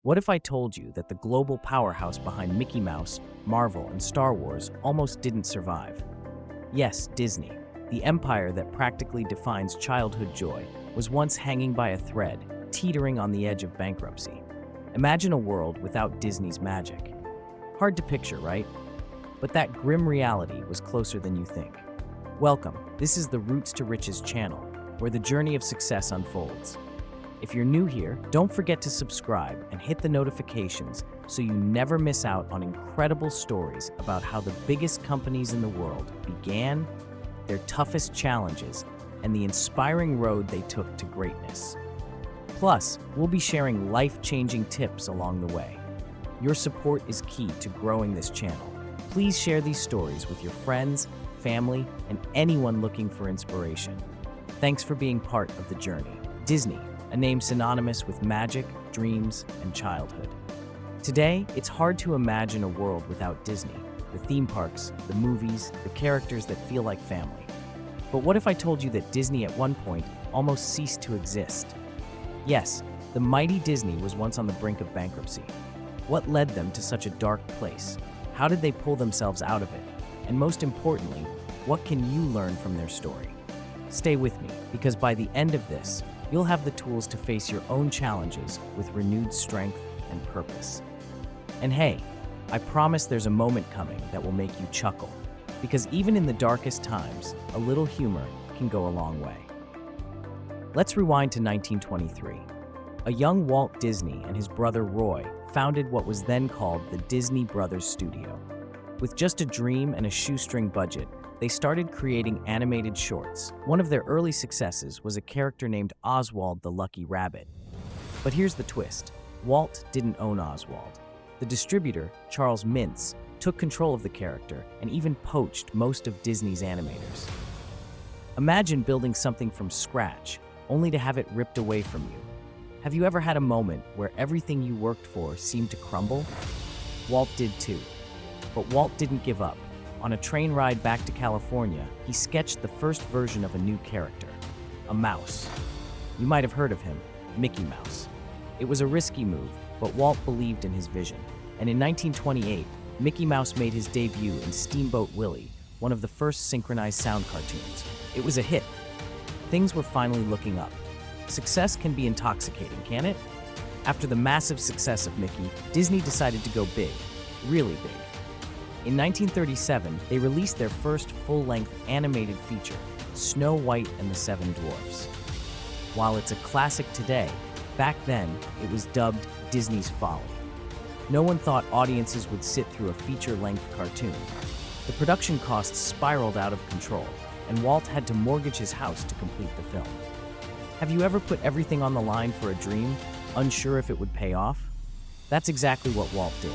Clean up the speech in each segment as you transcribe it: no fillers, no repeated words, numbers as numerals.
What if I told you that the global powerhouse behind Mickey Mouse, Marvel, and Star Wars almost didn't survive? Yes, Disney, the empire that practically defines childhood joy, was once hanging by a thread, teetering on the edge of bankruptcy. Imagine a world without Disney's magic. Hard to picture, right? But that grim reality was closer than you think. Welcome, this is the Roots to Riches channel, where the journey of success unfolds. If you're new here, don't forget to subscribe and hit the notifications so you never miss out on incredible stories about how the biggest companies in the world began, their toughest challenges, and the inspiring road they took to greatness. Plus, we'll be sharing life-changing tips along the way. Your support is key to growing this channel. Please share these stories with your friends, family, and anyone looking for inspiration. Thanks for being part of the journey. Disney, a name synonymous with magic, dreams, and childhood. Today, it's hard to imagine a world without Disney, the theme parks, the movies, the characters that feel like family. But what if I told you that Disney at one point almost ceased to exist? Yes, the mighty Disney was once on the brink of bankruptcy. What led them to such a dark place? How did they pull themselves out of it? And most importantly, what can you learn from their story? Stay with me, because by the end of this, you'll have the tools to face your own challenges with renewed strength and purpose. And hey, I promise there's a moment coming that will make you chuckle, because even in the darkest times, a little humor can go a long way. Let's rewind to 1923. A young Walt Disney and his brother Roy founded what was then called the Disney Brothers Studio. With just a dream and a shoestring budget, they started creating animated shorts. One of their early successes was a character named Oswald the Lucky Rabbit. But here's the twist. Walt didn't own Oswald. The distributor, Charles Mintz, took control of the character and even poached most of Disney's animators. Imagine building something from scratch, only to have it ripped away from you. Have you ever had a moment where everything you worked for seemed to crumble? Walt did too. But Walt didn't give up. On a train ride back to California, he sketched the first version of a new character, a mouse. You might have heard of him, Mickey Mouse. It was a risky move, but Walt believed in his vision. And in 1928, Mickey Mouse made his debut in Steamboat Willie, one of the first synchronized sound cartoons. It was a hit. Things were finally looking up. Success can be intoxicating, can't it? After the massive success of Mickey, Disney decided to go big, really big. In 1937, they released their first full-length animated feature, Snow White and the Seven Dwarfs. While it's a classic today, back then it was dubbed Disney's Folly. No one thought audiences would sit through a feature-length cartoon. The production costs spiraled out of control, and Walt had to mortgage his house to complete the film. Have you ever put everything on the line for a dream, unsure if it would pay off? That's exactly what Walt did.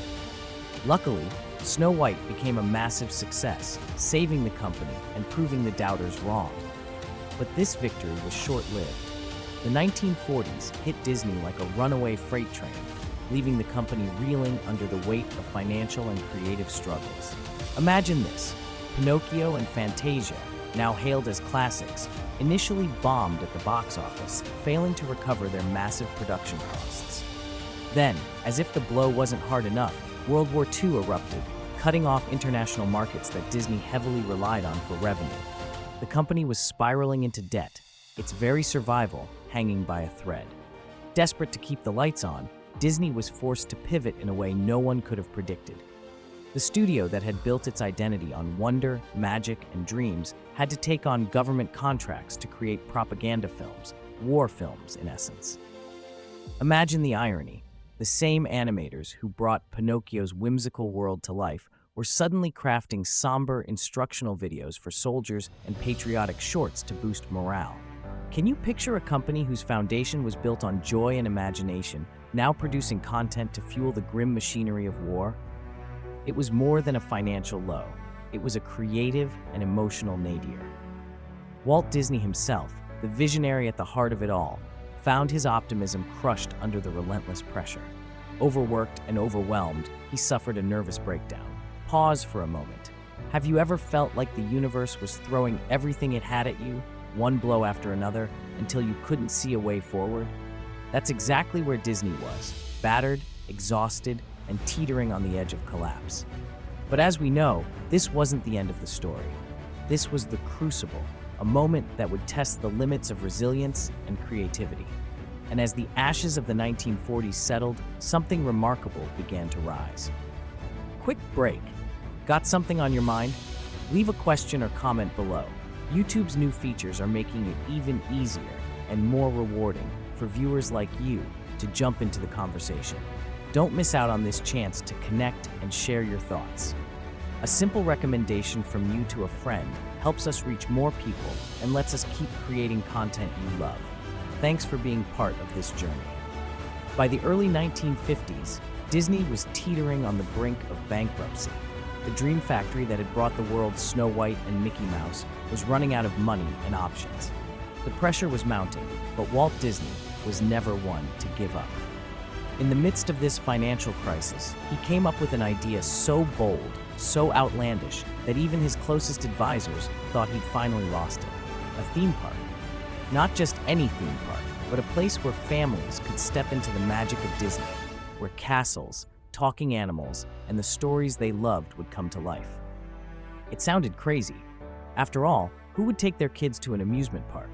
Luckily, Snow White became a massive success, saving the company and proving the doubters wrong. But this victory was short-lived. The 1940s hit Disney like a runaway freight train, leaving the company reeling under the weight of financial and creative struggles. Imagine this: Pinocchio and Fantasia, now hailed as classics, initially bombed at the box office, failing to recover their massive production costs. Then, as if the blow wasn't hard enough, World War II erupted, cutting off international markets that Disney heavily relied on for revenue. The company was spiraling into debt, its very survival hanging by a thread. Desperate to keep the lights on, Disney was forced to pivot in a way no one could have predicted. The studio that had built its identity on wonder, magic, and dreams had to take on government contracts to create propaganda films, war films in essence. Imagine the irony. The same animators who brought Pinocchio's whimsical world to life were suddenly crafting somber instructional videos for soldiers and patriotic shorts to boost morale. Can you picture a company whose foundation was built on joy and imagination, now producing content to fuel the grim machinery of war? It was more than a financial low. It was a creative and emotional nadir. Walt Disney himself, the visionary at the heart of it all, found his optimism crushed under the relentless pressure. Overworked and overwhelmed, he suffered a nervous breakdown. Pause for a moment. Have you ever felt like the universe was throwing everything it had at you, one blow after another, until you couldn't see a way forward? That's exactly where Disney was, battered, exhausted, and teetering on the edge of collapse. But as we know, this wasn't the end of the story. This was the crucible, a moment that would test the limits of resilience and creativity. And as the ashes of the 1940s settled, something remarkable began to rise. Quick break. Got something on your mind? Leave a question or comment below. YouTube's new features are making it even easier and more rewarding for viewers like you to jump into the conversation. Don't miss out on this chance to connect and share your thoughts. A simple recommendation from you to a friend helps us reach more people and lets us keep creating content you love. Thanks for being part of this journey. By the early 1950s, Disney was teetering on the brink of bankruptcy. The dream factory that had brought the world Snow White and Mickey Mouse was running out of money and options. The pressure was mounting, but Walt Disney was never one to give up. In the midst of this financial crisis, he came up with an idea so bold, so outlandish, that even his closest advisors thought he'd finally lost it. A theme park. Not just any theme park, but a place where families could step into the magic of Disney, where castles, talking animals, and the stories they loved would come to life. It sounded crazy. After all, who would take their kids to an amusement park?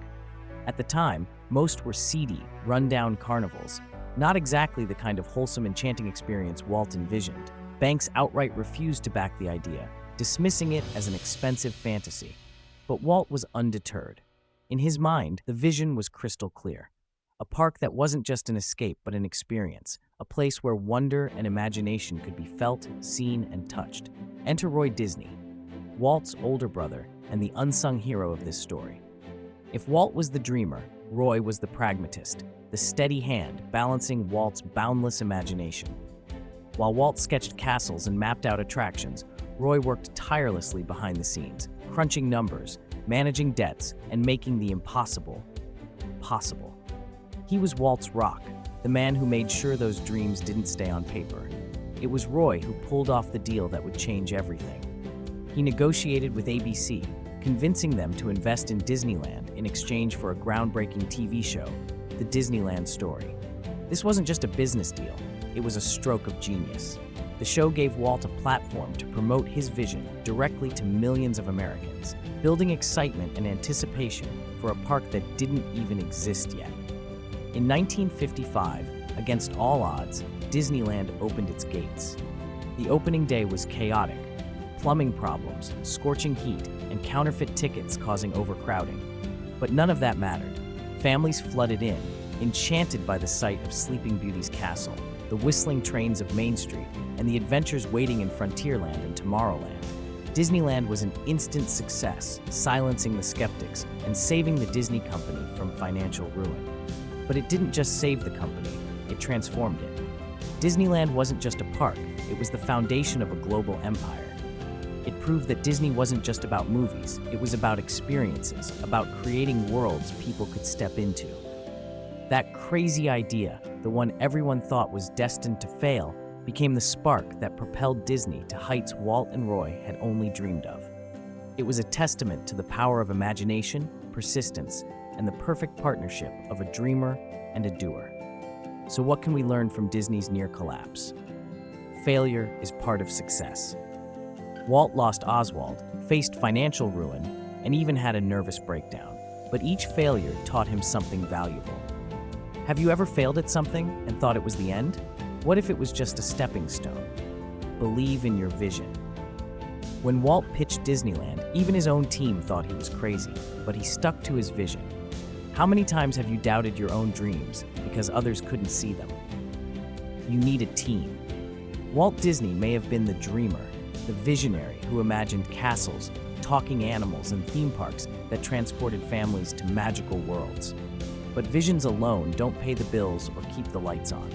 At the time, most were seedy, run-down carnivals, not exactly the kind of wholesome, enchanting experience Walt envisioned. Banks outright refused to back the idea, dismissing it as an expensive fantasy. But Walt was undeterred. In his mind, the vision was crystal clear. A park that wasn't just an escape, but an experience. A place where wonder and imagination could be felt, seen, and touched. Enter Roy Disney, Walt's older brother and the unsung hero of this story. If Walt was the dreamer, Roy was the pragmatist, the steady hand balancing Walt's boundless imagination. While Walt sketched castles and mapped out attractions, Roy worked tirelessly behind the scenes, crunching numbers, managing debts, and making the impossible possible. He was Walt's rock, the man who made sure those dreams didn't stay on paper. It was Roy who pulled off the deal that would change everything. He negotiated with ABC, convincing them to invest in Disneyland in exchange for a groundbreaking TV show, The Disneyland Story. This wasn't just a business deal, it was a stroke of genius. The show gave Walt a platform to promote his vision directly to millions of Americans, building excitement and anticipation for a park that didn't even exist yet. In 1955, against all odds, Disneyland opened its gates. The opening day was chaotic. Plumbing problems, scorching heat, and counterfeit tickets causing overcrowding. But none of that mattered. Families flooded in, enchanted by the sight of Sleeping Beauty's castle, the whistling trains of Main Street, and the adventures waiting in Frontierland and Tomorrowland. Disneyland was an instant success, silencing the skeptics and saving the Disney company from financial ruin. But it didn't just save the company, it transformed it. Disneyland wasn't just a park, it was the foundation of a global empire. It proved that Disney wasn't just about movies, it was about experiences, about creating worlds people could step into. That crazy idea, the one everyone thought was destined to fail, became the spark that propelled Disney to heights Walt and Roy had only dreamed of. It was a testament to the power of imagination, persistence, and the perfect partnership of a dreamer and a doer. So what can we learn from Disney's near collapse? Failure is part of success. Walt lost Oswald, faced financial ruin, and even had a nervous breakdown. But each failure taught him something valuable. Have you ever failed at something and thought it was the end? What if it was just a stepping stone? Believe in your vision. When Walt pitched Disneyland, even his own team thought he was crazy, but he stuck to his vision. How many times have you doubted your own dreams because others couldn't see them? You need a team. Walt Disney may have been the dreamer, the visionary who imagined castles, talking animals, and theme parks that transported families to magical worlds. But visions alone don't pay the bills or keep the lights on.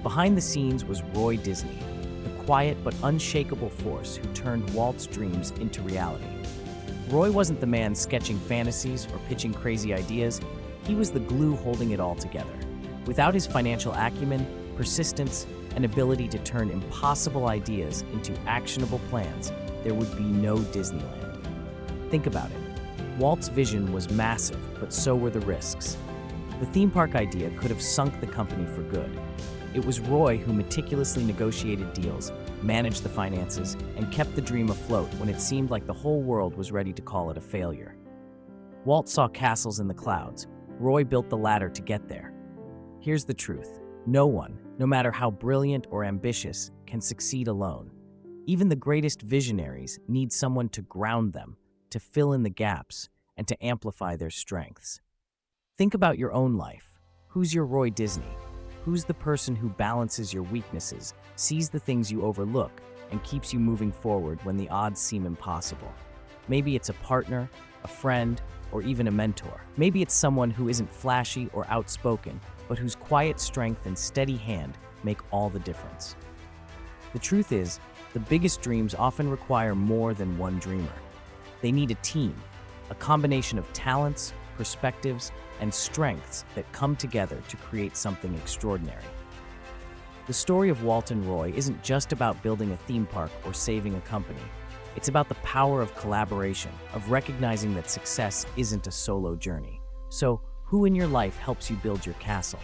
Behind the scenes was Roy Disney, the quiet but unshakable force who turned Walt's dreams into reality. Roy wasn't the man sketching fantasies or pitching crazy ideas, he was the glue holding it all together. Without his financial acumen, persistence, and ability to turn impossible ideas into actionable plans, there would be no Disneyland. Think about it. Walt's vision was massive, but so were the risks. The theme park idea could have sunk the company for good. It was Roy who meticulously negotiated deals, managed the finances, and kept the dream afloat when it seemed like the whole world was ready to call it a failure. Walt saw castles in the clouds. Roy built the ladder to get there. Here's the truth. No one, no matter how brilliant or ambitious, can succeed alone. Even the greatest visionaries need someone to ground them, to fill in the gaps, and to amplify their strengths. Think about your own life. Who's your Roy Disney? Who's the person who balances your weaknesses, sees the things you overlook, and keeps you moving forward when the odds seem impossible? Maybe it's a partner, a friend, or even a mentor. Maybe it's someone who isn't flashy or outspoken, but whose quiet strength and steady hand make all the difference. The truth is, the biggest dreams often require more than one dreamer. They need a team, a combination of talents, perspectives, and strengths that come together to create something extraordinary. The story of Walt and Roy isn't just about building a theme park or saving a company. It's about the power of collaboration, of recognizing that success isn't a solo journey. So, who in your life helps you build your castle?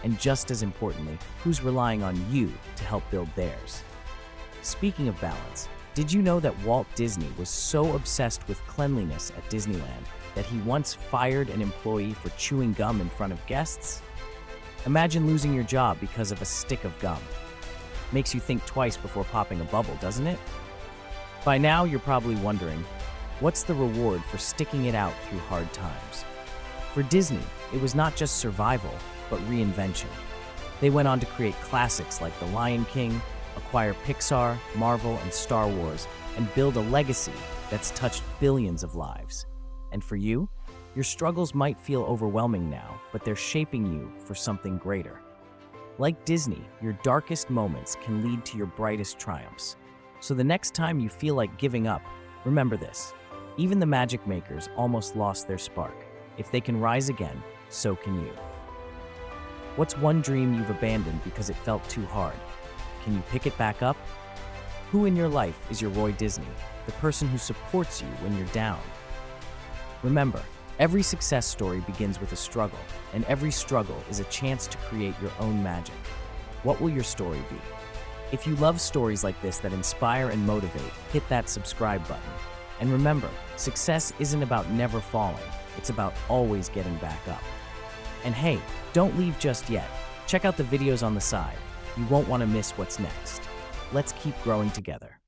And just as importantly, who's relying on you to help build theirs? Speaking of balance, did you know that Walt Disney was so obsessed with cleanliness at Disneyland that he once fired an employee for chewing gum in front of guests? Imagine losing your job because of a stick of gum. Makes you think twice before popping a bubble, doesn't it? By now, you're probably wondering, what's the reward for sticking it out through hard times? For Disney, it was not just survival, but reinvention. They went on to create classics like The Lion King, acquire Pixar, Marvel, and Star Wars, and build a legacy that's touched billions of lives. And for you, your struggles might feel overwhelming now, but they're shaping you for something greater. Like Disney, your darkest moments can lead to your brightest triumphs. So the next time you feel like giving up, remember this. Even the magic makers almost lost their spark. If they can rise again, so can you. What's one dream you've abandoned because it felt too hard? Can you pick it back up? Who in your life is your Roy Disney, the person who supports you when you're down? Remember, every success story begins with a struggle, and every struggle is a chance to create your own magic. What will your story be? If you love stories like this that inspire and motivate, hit that subscribe button. And remember, success isn't about never falling, it's about always getting back up. And hey, don't leave just yet. Check out the videos on the side. You won't want to miss what's next. Let's keep growing together.